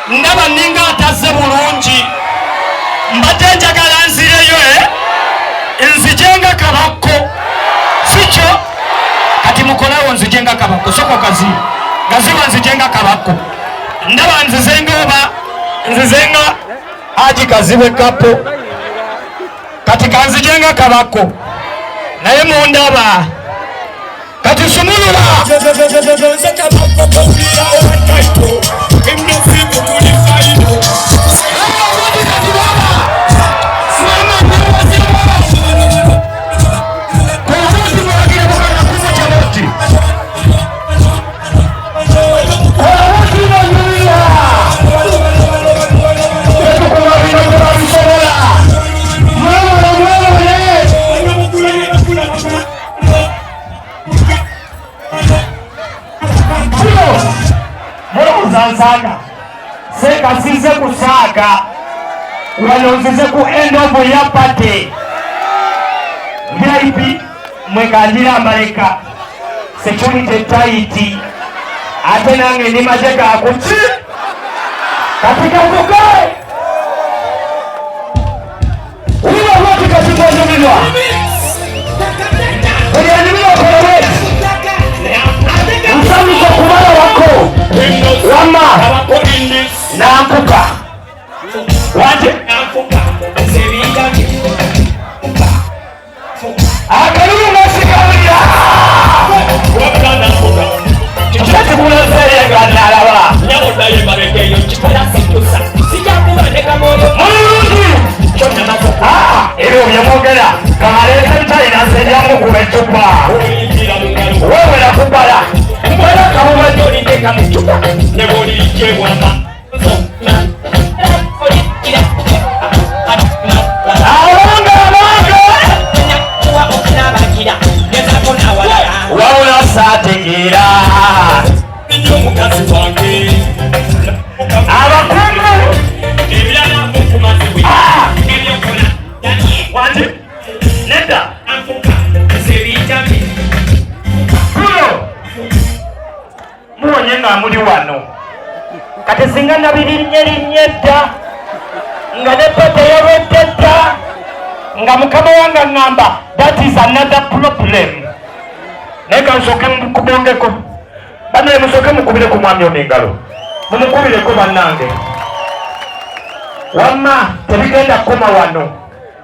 ndaba ninga atazze bulungi mbadde njagala nzireyo nzijenga kabakko sikyo kati mukolewo nzijenga kabakko soko gaziba nzijenga kabakko ndaba nzizenga Haji Kazibe kapo kati kanzijenga kabakko naye mundaba kati sumulula Seka size kusaga walonzize ku end of ya party VIP mwekandira Amerika security tight ate nange ni majeka akuti katika kukai uwa watu katika ndumiwa Usami kwa kumara wako Wama Naampuka Waje Akaruru nasika wia Chati kuna sere gana alawa Nyamoda yimareke yo chikala sikusa Sijakuwa neka moyo Murundi Iyo uyamogera Kamareka mta inasenyamu kumetupa Wewe na kubala Mbala kama majori ndeka mchupa Neboli ike wama Waula sategira Mukasi wange Abakungu Ebyana mukumaziwi Ebyokona Wanje Nenda Ampuka Zebijami Kulo Muonye nga muli wano kati singa nabirinnye nga nepete yaweteta nga mukama wanga ngamba that is another problem neka nsoke mukubongeko bane musoke mukubireko mwami onengalo mumukubireko bannange wamma tebigenda kukoma wano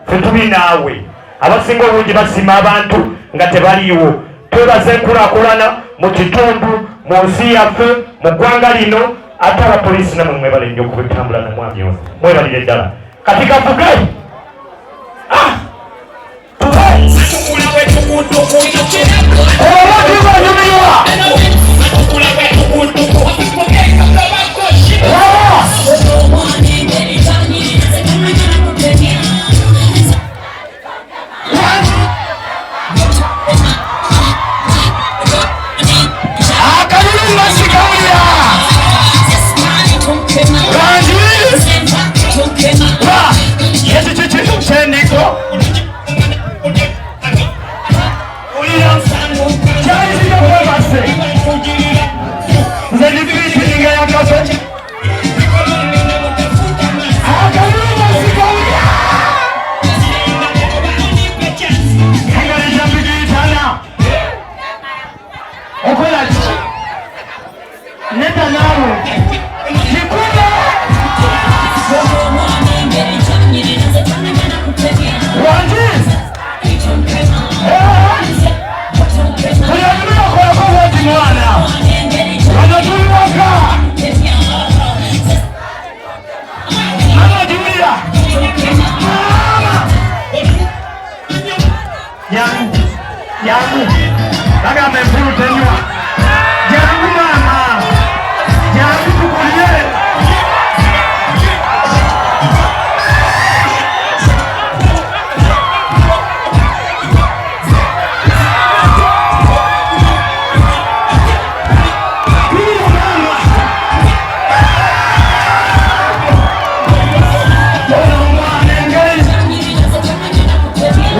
fetubi naawe abasinga obungi basima abantu nga tebaliiwo twebaze enkulaakulana mu kitundu mu nsi yaffe mu ggwanga lino ate abapoliisi namwe mwebale nnyo okubitambula na mwami ono mwebalire ddala katika fugai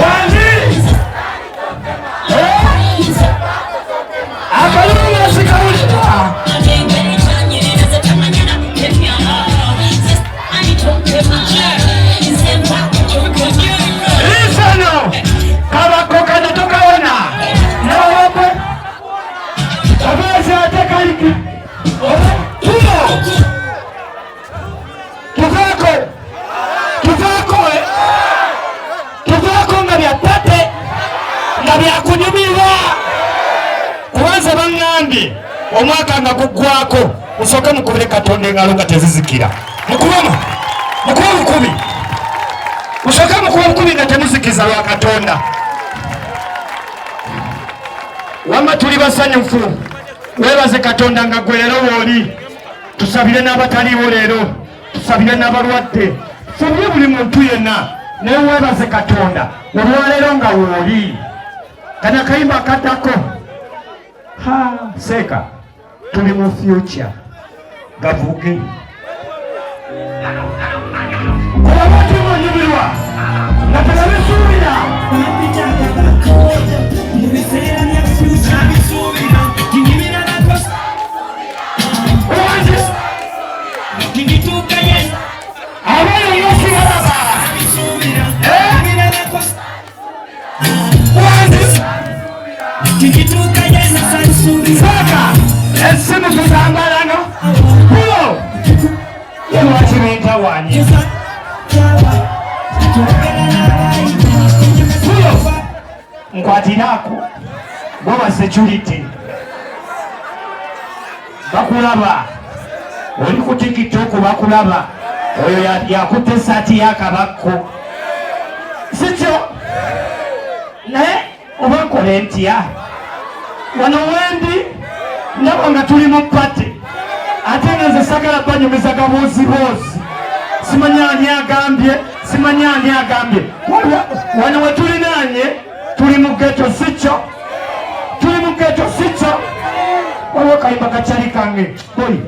One nga byakunyumirwa kubanza baŋŋambye omwaka nga guggwako musooke mukubire Katonda engalo nga tezizikira. Mukubemu mukuba obukubi, musooke mukuba obukubi nga temuzikiza lwa Katonda. Wamma tuli basanyufu, weebaze Katonda nga gwe leero wooli. Tusabire n'abataliiwo leero, tusabire n'abalwadde, tusabire buli muntu yenna, naye weebaze Katonda olwaleero nga wooli. Kano akayimba akaddako seeka tuli mu future gavuge olabati mwanyumirwa nga tebabisuubira abaana yosigalaba Saka esimu tusambalano kulo yewakibenta wanye kulo nkwatirako boba security bakulaba oli ku TikTok bakulaba oyo yakutte saati yakabakko sikyo naye obakola ntya wano wendi ndaba nga tuli mu pate ate nze sagala banyumiza gabuuziboozi simanya ani agambye wano we tulinaanye tuli mu geto sikyo waliwo kayimba kacali kange boyi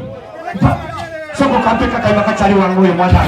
soko kampeka kayimba kacali wange oyo mwana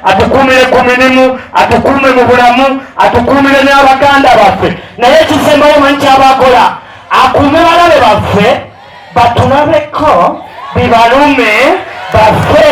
atukumire ku mirimu, atukume mu bulamu, atukumire n'abaganda baffe. Naye ekisembayo manyi kyabakola akume balabe baffe batulabeko bibalume baffe